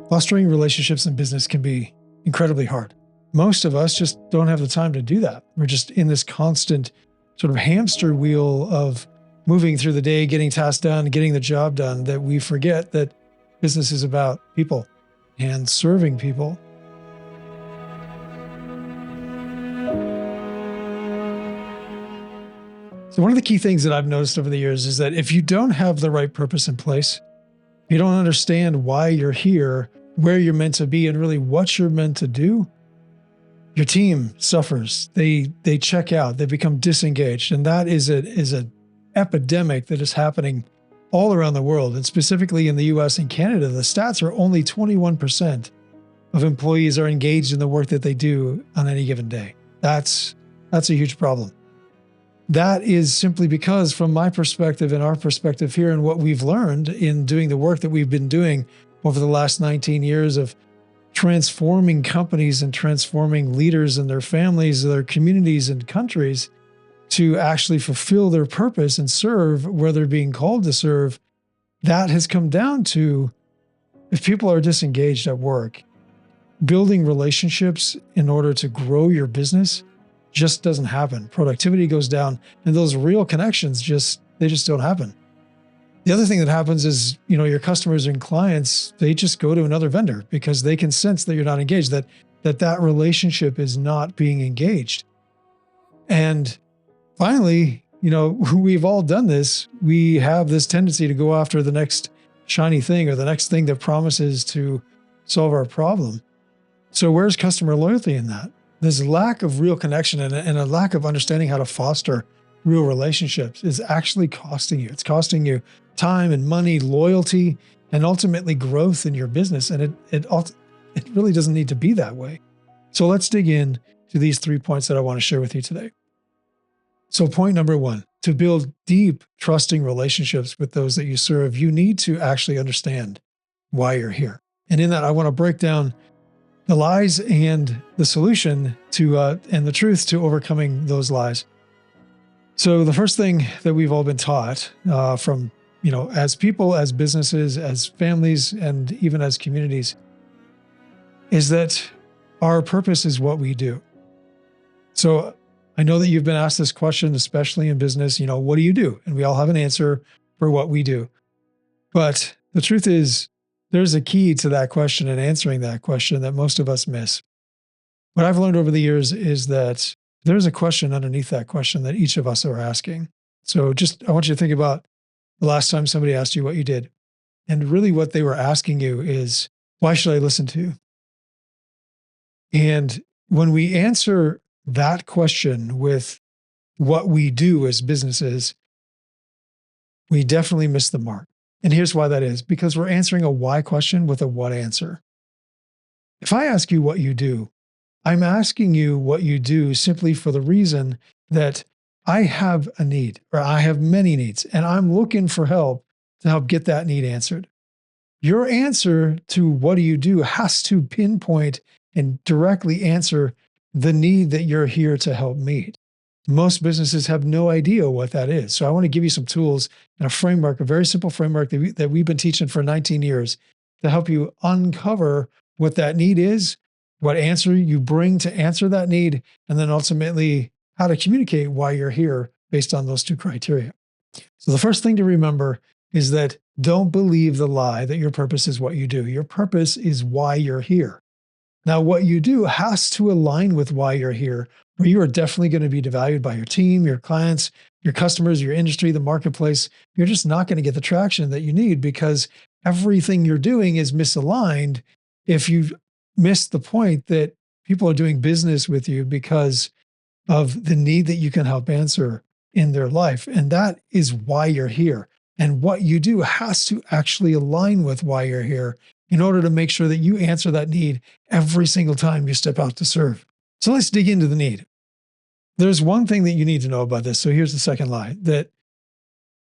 Fostering relationships in business can be incredibly hard. Most of us just don't have the time to do that. We're just in this constant sort of hamster wheel of moving through the day, getting tasks done, getting the job done, that we forget that business is about people and serving people. So one of the key things that I've noticed over the years is that if you don't have the right purpose in place, you don't understand why you're here, where you're meant to be, and really what you're meant to do, your team suffers. They check out, they become disengaged. And that is an epidemic that is happening all around the world. And specifically in the US and Canada, the stats are only 21% of employees are engaged in the work that they do on any given day. That's a huge problem. That is simply because, from my perspective and our perspective here, and what we've learned in doing the work that we've been doing over the last 19 years of transforming companies and transforming leaders and their families, their communities and countries to actually fulfill their purpose and serve where they're being called to serve, that has come down to, if people are disengaged at work, building relationships in order to grow your business just doesn't happen. Productivity goes down, and those real connections just don't happen. The other thing that happens is, your customers and clients, they just go to another vendor because they can sense that you're not engaged, that relationship is not being engaged. And finally, we've all done this. We have this tendency to go after the next shiny thing or the next thing that promises to solve our problem. So where's customer loyalty in that? There's a lack of real connection and a lack of understanding how to foster real relationships is actually costing you. It's costing you time and money, loyalty, and ultimately growth in your business. And it really doesn't need to be that way. So let's dig in to these 3 points that I want to share with you today. So point number 1, to build deep, trusting relationships with those that you serve, you need to actually understand why you're here. And in that, I want to break down the lies and the solution to, and the truth to overcoming those lies. So the first thing that we've all been taught from, as people, as businesses, as families, and even as communities, is that our purpose is what we do. So I know that you've been asked this question, especially in business, what do you do? And we all have an answer for what we do. But the truth is, there's a key to that question and answering that question that most of us miss. What I've learned over the years is that there's a question underneath that question that each of us are asking. So I want you to think about the last time somebody asked you what you did. And really what they were asking you is, why should I listen to you? And when we answer that question with what we do as businesses, we definitely miss the mark. And here's why that is, because we're answering a why question with a what answer. If I ask you what you do, I'm asking you what you do simply for the reason that I have a need, or I have many needs, and I'm looking for help to help get that need answered. Your answer to what do you do has to pinpoint and directly answer the need that you're here to help meet. Most businesses have no idea what that is. So I want to give you some tools and a framework, a very simple framework that we've been teaching for 19 years to help you uncover what that need is, what answer you bring to answer that need, and then ultimately how to communicate why you're here based on those 2 criteria. So the first thing to remember is that don't believe the lie that your purpose is what you do. Your purpose is why you're here. Now, what you do has to align with why you're here, or you are definitely going to be devalued by your team, your clients, your customers, your industry, the marketplace. You're just not going to get the traction that you need because everything you're doing is misaligned if you've missed the point that people are doing business with you because of the need that you can help answer in their life. And that is why you're here. And what you do has to actually align with why you're here in order to make sure that you answer that need every single time you step out to serve. So let's dig into the need. There's one thing that you need to know about this. So here's the second lie, that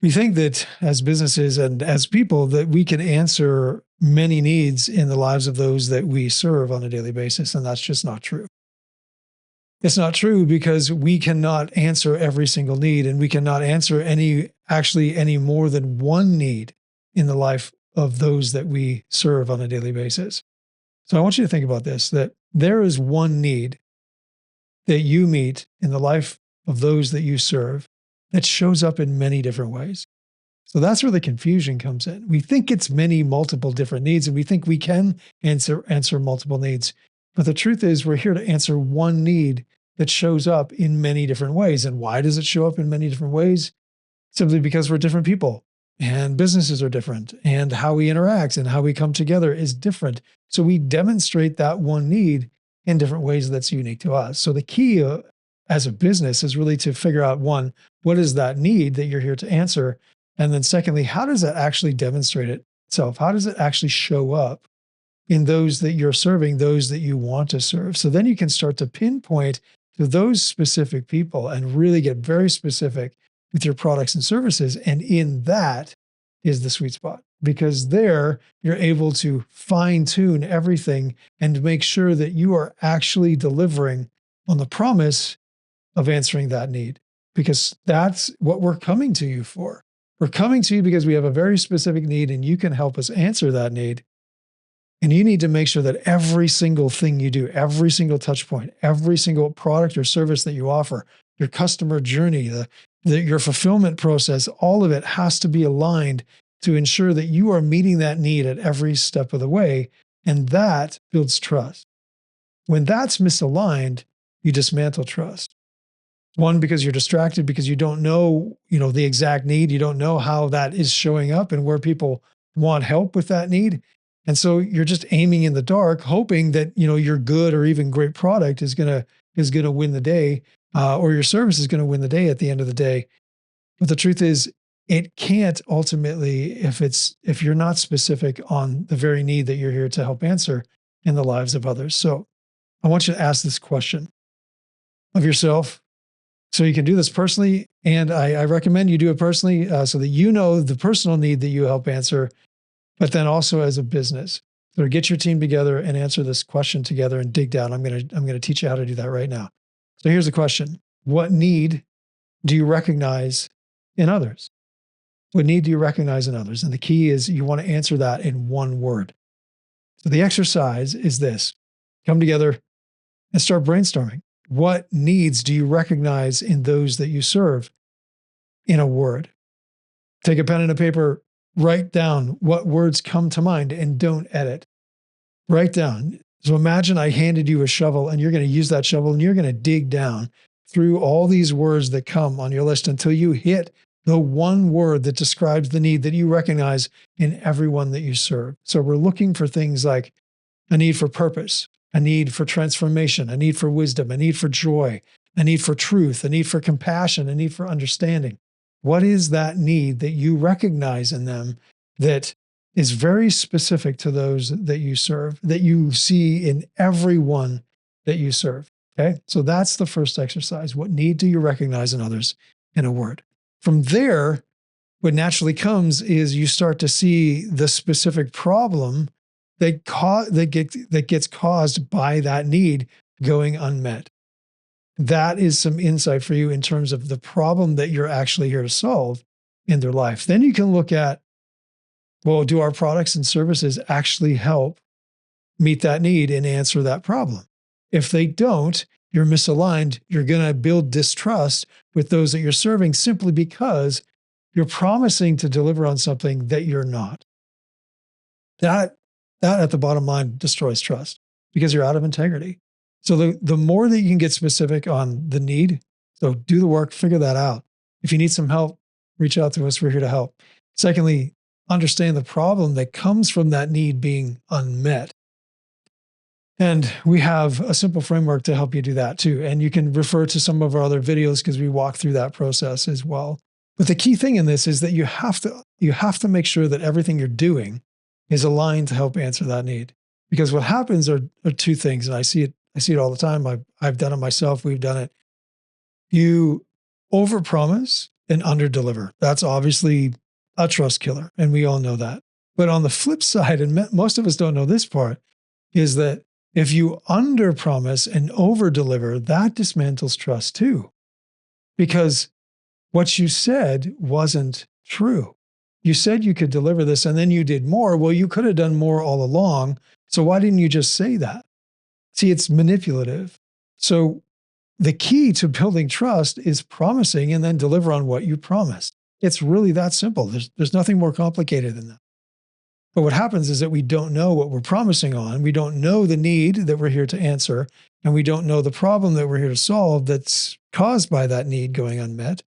we think that as businesses and as people that we can answer many needs in the lives of those that we serve on a daily basis. And that's just not true. It's not true because we cannot answer every single need, and we cannot answer any more than one need in the life of those that we serve on a daily basis. So I want you to think about this, that there is one need that you meet in the life of those that you serve that shows up in many different ways. So that's where the confusion comes in. We think it's many multiple different needs, and we think we can answer multiple needs. But the truth is we're here to answer one need that shows up in many different ways. And why does it show up in many different ways? Simply because we're different people and businesses are different and how we interact and how we come together is different. So we demonstrate that one need in different ways that's unique to us. So the key as a business is really to figure out, one, what is that need that you're here to answer? And then secondly, how does that actually demonstrate itself? How does it actually show up in those that you're serving, those that you want to serve? So then you can start to pinpoint to those specific people and really get very specific with your products and services. And in that is the sweet spot, because there you're able to fine tune everything and make sure that you are actually delivering on the promise of answering that need, because that's what we're coming to you for. We're coming to you because we have a very specific need and you can help us answer that need. And you need to make sure that every single thing you do, every single touch point, every single product or service that you offer, your customer journey, your fulfillment process, all of it has to be aligned to ensure that you are meeting that need at every step of the way. And that builds trust. When that's misaligned, you dismantle trust. One, because you're distracted, because you don't know, the exact need. You don't know how that is showing up and where people want help with that need. And so you're just aiming in the dark, hoping that, your good or even great product is going to win the day, or your service is going to win the day at the end of the day. But the truth is, it can't ultimately if you're not specific on the very need that you're here to help answer in the lives of others. So I want you to ask this question of yourself. So you can do this personally, and I recommend you do it personally so that you know the personal need that you help answer, but then also as a business. So get your team together and answer this question together and dig down. I'm gonna teach you how to do that right now. So here's the question: what need do you recognize in others? What need do you recognize in others? And the key is you want to answer that in one word. So the exercise is this: come together and start brainstorming. What needs do you recognize in those that you serve in a word? Take a pen and a paper, write down what words come to mind and don't edit. Write down. So imagine I handed you a shovel and you're going to use that shovel and you're going to dig down through all these words that come on your list until you hit the one word that describes the need that you recognize in everyone that you serve. So we're looking for things like a need for purpose, a need for transformation, a need for wisdom, a need for joy, a need for truth, a need for compassion, a need for understanding. What is that need that you recognize in them that is very specific to those that you serve, that you see in everyone that you serve? Okay, so that's the first exercise. What need do you recognize in others in a word? From there, what naturally comes is you start to see the specific problem that gets caused by that need going unmet. That is some insight for you in terms of the problem that you're actually here to solve in their life. Then you can look at, well, do our products and services actually help meet that need and answer that problem? If they don't, you're misaligned. You're going to build distrust with those that you're serving simply because you're promising to deliver on something that you're not. That at the bottom line destroys trust because you're out of integrity. So the more that you can get specific on the need, so do the work, figure that out. If you need some help, reach out to us. We're here to help. Secondly, understand the problem that comes from that need being unmet. And we have a simple framework to help you do that too. And you can refer to some of our other videos because we walk through that process as well. But the key thing in this is that you have to make sure that everything you're doing is aligned to help answer that need. Because what happens are two things, and I see it all the time. I've done it myself. We've done it. You overpromise and underdeliver. That's obviously a trust killer, and we all know that. But on the flip side, and most of us don't know this part, is that if you underpromise and overdeliver, that dismantles trust too. Because what you said wasn't true. you said you could deliver this and then you did more. Well, you could have done more all along. So why didn't you just say that? See, it's manipulative. So the key to building trust is promising and then deliver on what you promised. It's really that simple. There's nothing more complicated than that. But what happens is that we don't know what we're promising on. We don't know the need that we're here to answer. And we don't know the problem that we're here to solve that's caused by that need going unmet.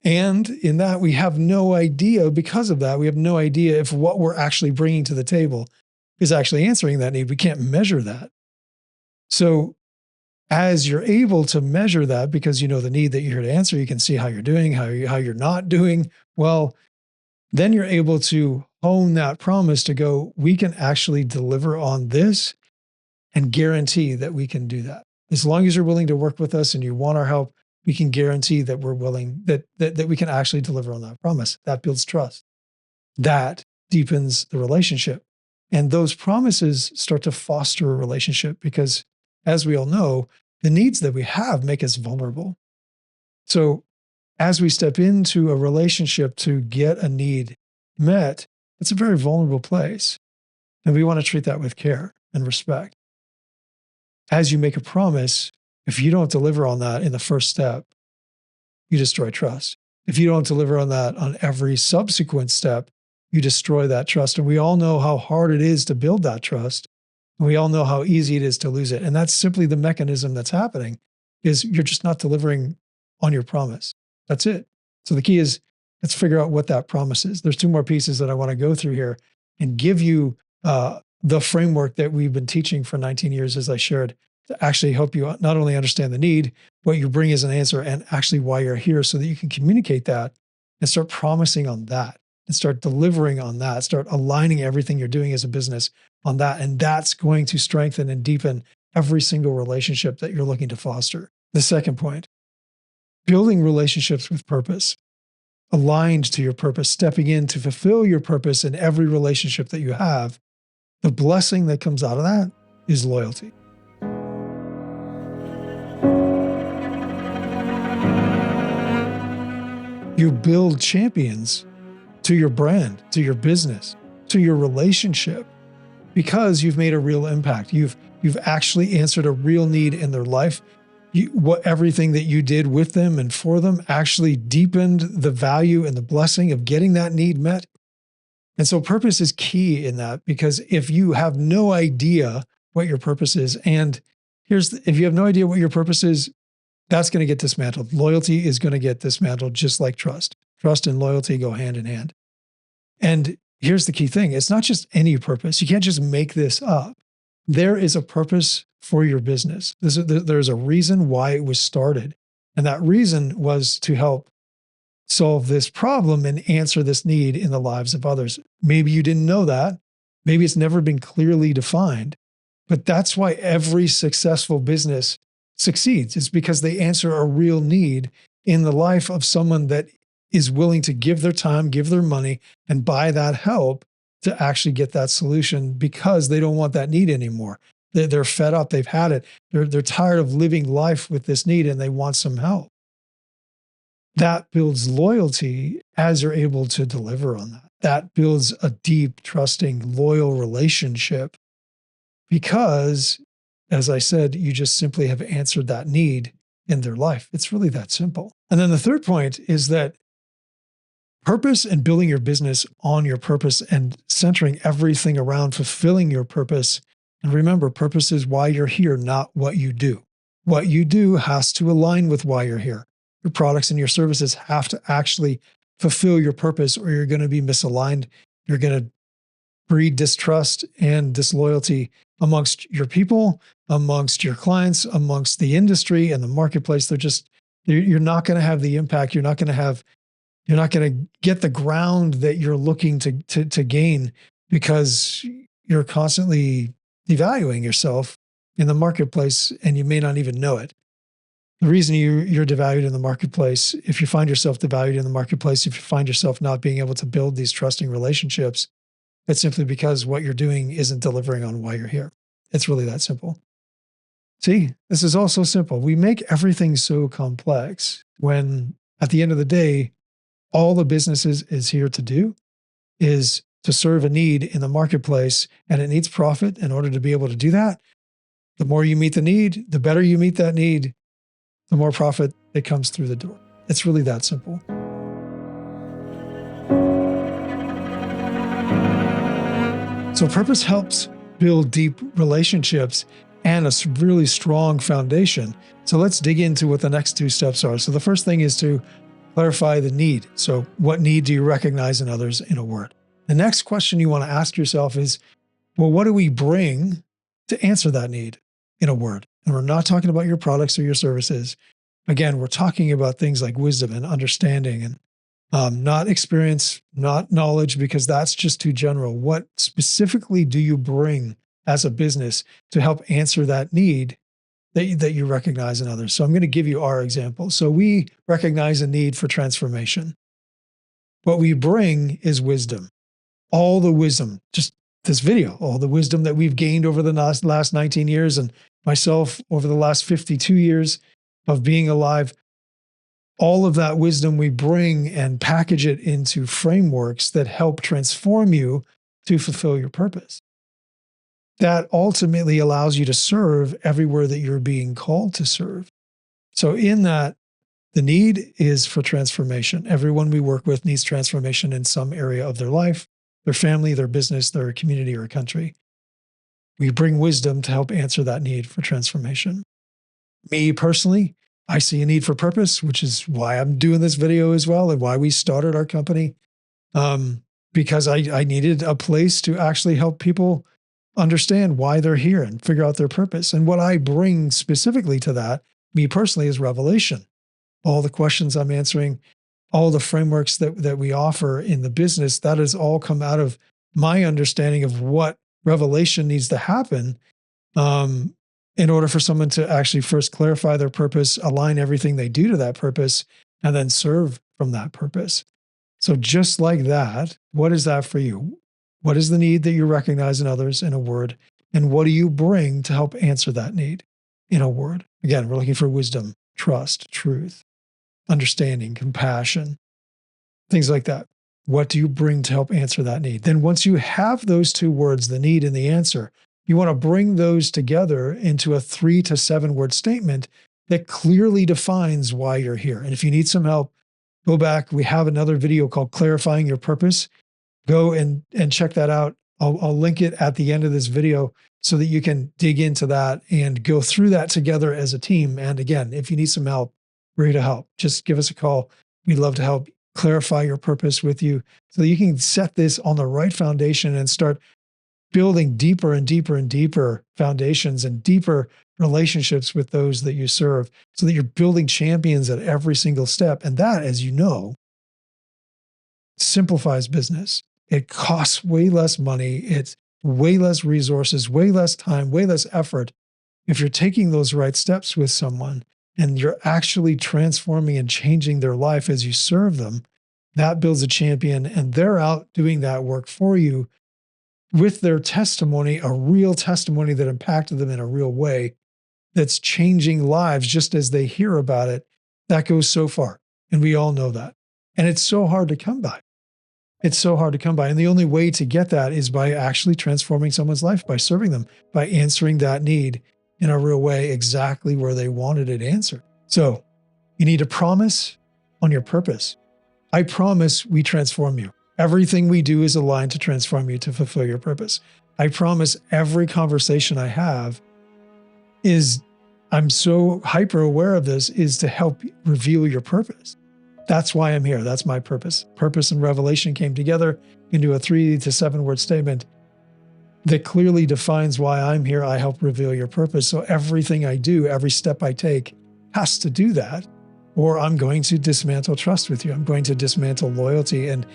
And in that, we have no idea, because of that, we have no idea if what we're actually bringing to the table is actually answering that need. We can't measure that. So as you're able to measure that, because you know the need that you're here to answer, you can see how you're doing, how you're not doing well, then you're able to hone that promise to go, we can actually deliver on this and guarantee that we can do that. As long as you're willing to work with us and you want our help, we can guarantee that we're willing, that we can actually deliver on that promise. That builds trust. That deepens the relationship. And those promises start to foster a relationship because, as we all know, the needs that we have make us vulnerable. So as we step into a relationship to get a need met, it's a very vulnerable place. And we want to treat that with care and respect. As you make a promise, if you don't deliver on that in the first step, you destroy trust. If you don't deliver on that on every subsequent step, you destroy that trust. And we all know how hard it is to build that trust. And we all know how easy it is to lose it. And that's simply the mechanism that's happening, is you're just not delivering on your promise. That's it. So the key is, let's figure out what that promise is. There's two more pieces that I want to go through here and give you the framework that we've been teaching for 19 years, as I shared, to actually help you not only understand the need, what you bring as an answer, and actually why you're here, so that you can communicate that and start promising on that and start delivering on that, start aligning everything you're doing as a business on that. And that's going to strengthen and deepen every single relationship that you're looking to foster. The second point, building relationships with purpose, aligned to your purpose, stepping in to fulfill your purpose in every relationship that you have. The blessing that comes out of that is loyalty. You build champions to your brand, to your business, to your relationship, because you've made a real impact. You've actually answered a real need in their life. Everything that you did with them and for them actually deepened the value and the blessing of getting that need met. And so purpose is key in that, because if you have no idea what your purpose is, and if you have no idea what your purpose is, that's going to get dismantled. Loyalty is going to get dismantled, just like trust. Trust and loyalty go hand in hand. And here's the key thing. It's not just any purpose. You can't just make this up. There is a purpose for your business. There's a reason why it was started. And that reason was to help solve this problem and answer this need in the lives of others. Maybe you didn't know that. Maybe it's never been clearly defined. But that's why every successful business succeeds. It's because they answer a real need in the life of someone that is willing to give their time, give their money, and buy that help to actually get that solution, because they don't want that need anymore. They're fed up. They've had it. They're tired of living life with this need, and they want some help. That builds loyalty as you're able to deliver on that. That builds a deep, trusting, loyal relationship, because, as I said, you just simply have answered that need in their life. It's really that simple. And then the third point is that purpose and building your business on your purpose and centering everything around fulfilling your purpose. And remember, purpose is why you're here, not what you do. What you do has to align with why you're here. Your products and your services have to actually fulfill your purpose, or you're going to be misaligned. You're going to breed distrust and disloyalty amongst your people, amongst your clients, amongst the industry and the marketplace. You're not going to have the impact. You're not going to get the ground that you're looking to gain, because you're constantly devaluing yourself in the marketplace, and you may not even know it. The reason you're devalued in the marketplace, if you find yourself devalued in the marketplace, if you find yourself not being able to build these trusting relationships, it's simply because what you're doing isn't delivering on why you're here. It's really that simple. See, this is all so simple. We make everything so complex when, at the end of the day, all the business is here to do is to serve a need in the marketplace, and it needs profit in order to be able to do that. The more you meet the need, the better you meet that need, the more profit that comes through the door. It's really that simple. So purpose helps build deep relationships and a really strong foundation. So let's dig into what the next two steps are. So the first thing is to clarify the need. So what need do you recognize in others in a word? The next question you want to ask yourself is, well, what do we bring to answer that need in a word? And we're not talking about your products or your services. Again, we're talking about things like wisdom and understanding and not experience, not knowledge, because that's just too general. What specifically do you bring as a business to help answer that need that you recognize in others? So I'm going to give you our example. So we recognize a need for transformation. What we bring is wisdom. All the wisdom, just this video, all the wisdom that we've gained over the last 19 years and myself over the last 52 years of being alive, all of that wisdom we bring and package it into frameworks that help transform you to fulfill your purpose. That ultimately allows you to serve everywhere that you're being called to serve. So in that, the need is for transformation. Everyone we work with needs transformation in some area of their life, their family, their business, their community, or country. We bring wisdom to help answer that need for transformation. Me personally, I see a need for purpose, which is why I'm doing this video as well and why we started our company. Because I needed a place to actually help people understand why they're here and figure out their purpose. And what I bring specifically to that, me personally, is revelation. All the questions I'm answering, all the frameworks that we offer in the business, that has all come out of my understanding of what revelation needs to happen in order for someone to actually first clarify their purpose, align everything they do to that purpose, and then serve from that purpose. So just like that, what is that for you? What is the need that you recognize in others in a word? And what do you bring to help answer that need in a word? Again, we're looking for wisdom, trust, truth, understanding, compassion, things like that. What do you bring to help answer that need? Then once you have those two words, the need and the answer, you want to bring those together into a 3 to 7 word statement that clearly defines why you're here. And if you need some help, go back. We have another video called Clarifying Your Purpose. Go and check that out. I'll link it at the end of this video so that you can dig into that and go through that together as a team. And again, if you need some help, we're here to help. Just give us a call. We'd love to help clarify your purpose with you so that you can set this on the right foundation and start building deeper and deeper and deeper foundations and deeper relationships with those that you serve so that you're building champions at every single step. And that, as you know, simplifies business. It costs way less money. It's way less resources, way less time, way less effort. If you're taking those right steps with someone and you're actually transforming and changing their life as you serve them, that builds a champion, and they're out doing that work for you with their testimony, a real testimony that impacted them in a real way, that's changing lives just as they hear about it. That goes so far. And we all know that. And it's so hard to come by. It's so hard to come by. And the only way to get that is by actually transforming someone's life, by serving them, by answering that need in a real way, exactly where they wanted it answered. So you need a promise on your purpose. I promise we transform you. Everything we do is aligned to transform you to fulfill your purpose. I promise every conversation I have is, I'm so hyper aware of this, is to help reveal your purpose. That's why I'm here. That's my purpose. Purpose and revelation came together into a 3 to 7 word statement that clearly defines why I'm here. I help reveal your purpose. So everything I do, every step I take has to do that, or I'm going to dismantle trust with you. I'm going to dismantle loyalty and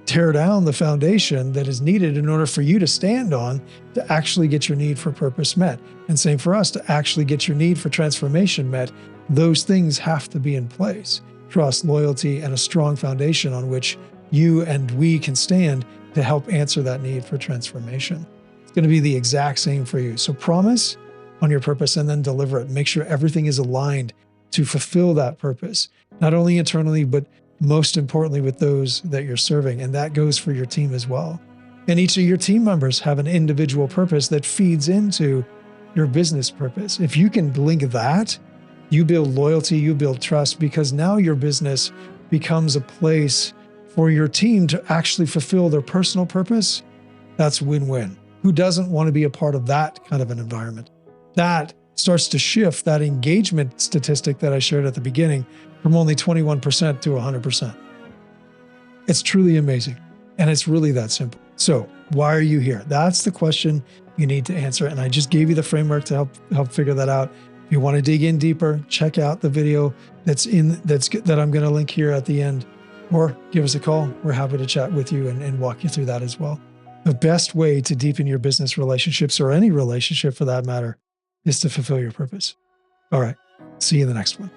tear down the foundation that is needed in order for you to stand on to actually get your need for purpose met. And same for us, to actually get your need for transformation met. Those things have to be in place. Trust, loyalty, and a strong foundation on which you and we can stand to help answer that need for transformation. It's going to be the exact same for you. So promise on your purpose and then deliver it. Make sure everything is aligned to fulfill that purpose, not only internally, but most importantly with those that you're serving. And that goes for your team as well. And each of your team members have an individual purpose that feeds into your business purpose. If you can link that, you build loyalty, you build trust, because now your business becomes a place for your team to actually fulfill their personal purpose. That's win-win. Who doesn't want to be a part of that kind of an environment? That starts to shift that engagement statistic that I shared at the beginning from only 21% to 100%. It's truly amazing. And it's really that simple. So why are you here? That's the question you need to answer. And I just gave you the framework to help figure that out. If you want to dig in deeper, check out the video that I'm going to link here at the end, or give us a call. We're happy to chat with you and walk you through that as well. The best way to deepen your business relationships, or any relationship for that matter, is to fulfill your purpose. All right. See you in the next one.